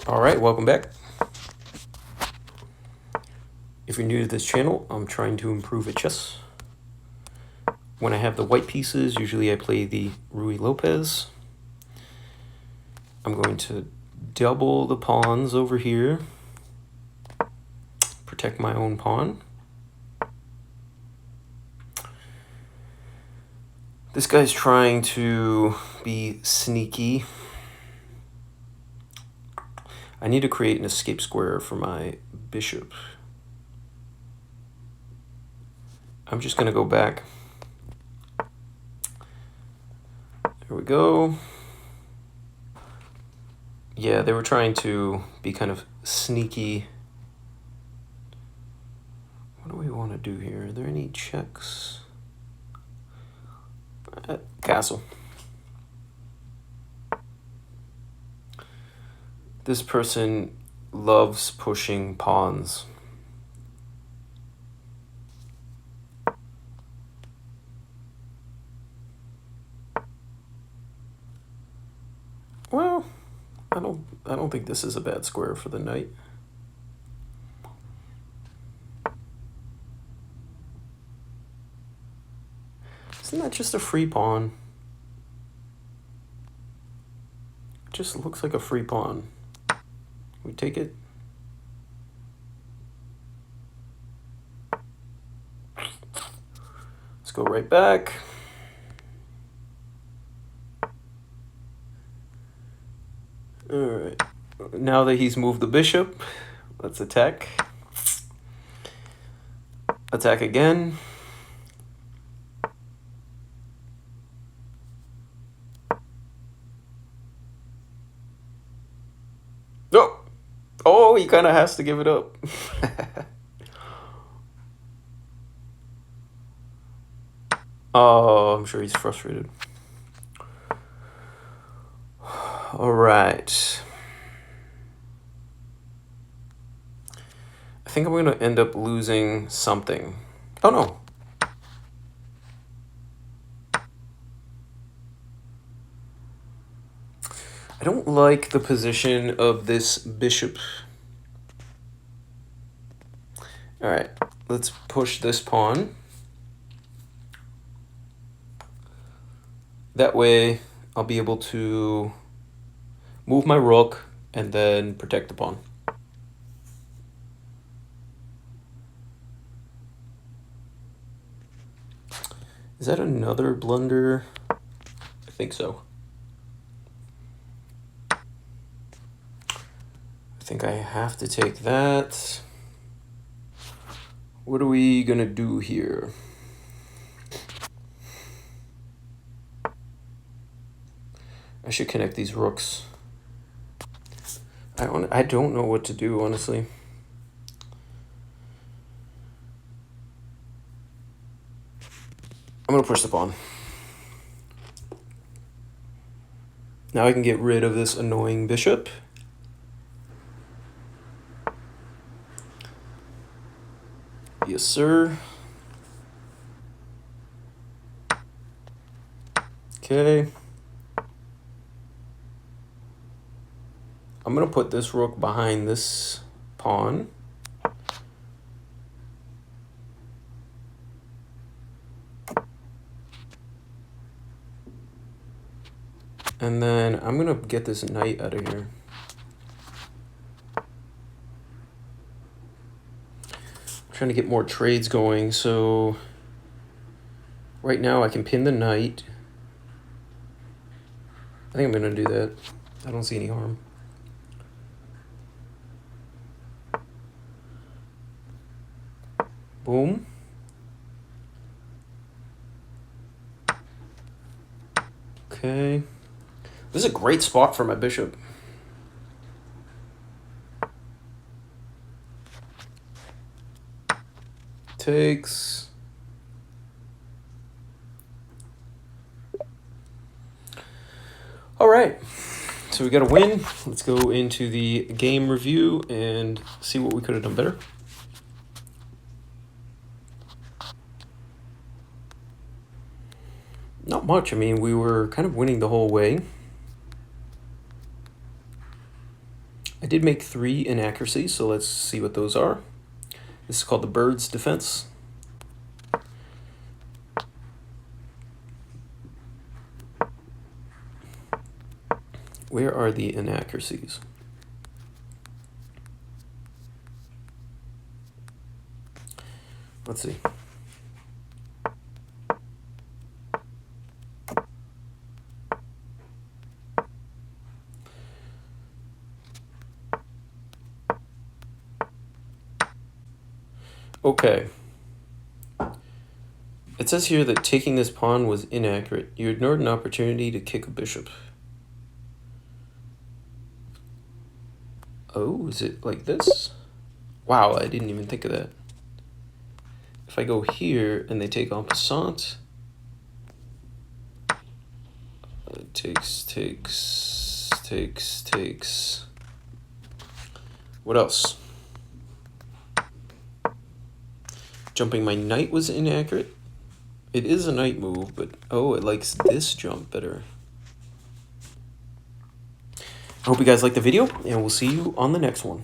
All right, welcome back. If you're new to this channel, I'm trying to improve at chess. When I have the white pieces, usually I play the Ruy Lopez. I'm going to double the pawns over here, protect my own pawn. This guy's trying to be sneaky. I need to create an escape square for my bishop. I'm just going to go back. There we go. Yeah, they were trying to be kind of sneaky. What do we want to do here? Are there any checks? Castle. This person loves pushing pawns. Well, I don't think this is a bad square for the knight. Isn't that just a free pawn? It just looks like a free pawn. We take it. Let's go right back. All right. Now that he's moved the bishop, let's attack. Attack again. Oh! Oh, he kind of has to give it up. Oh, I'm sure he's frustrated. All right. I think I'm going to end up losing something. Oh, no. I don't like the position of this bishop. All right, let's push this pawn. That way, I'll be able to move my rook and then protect the pawn. Is that another blunder? I think so. I think I have to take that. What are we gonna do here? I should connect these rooks. I don't know what to do, honestly. I'm gonna push the pawn. Now I can get rid of this annoying bishop. Yes, sir. Okay. I'm going to put this rook behind this pawn. And then I'm going to get this knight out of here. I'm trying to get more trades going, so right now I can pin the knight. I think I'm going to do that. I don't see any harm. Boom. Okay. This is a great spot for my bishop. Takes. All right. So we got a win. Let's go into the game review and see what we could have done better. Not much. I mean, we were kind of winning the whole way. I did make 3 inaccuracies, so let's see what those are. This is called the bird's defense. Where are the inaccuracies? Let's see. Okay. It says here that taking this pawn was inaccurate. You ignored an opportunity to kick a bishop. Oh, is it like this? Wow, I didn't even think of that. If I go here and they take en passant, takes. What else? Jumping my knight was inaccurate. It is a knight move, but oh, it likes this jump better. I hope you guys liked the video, and we'll see you on the next one.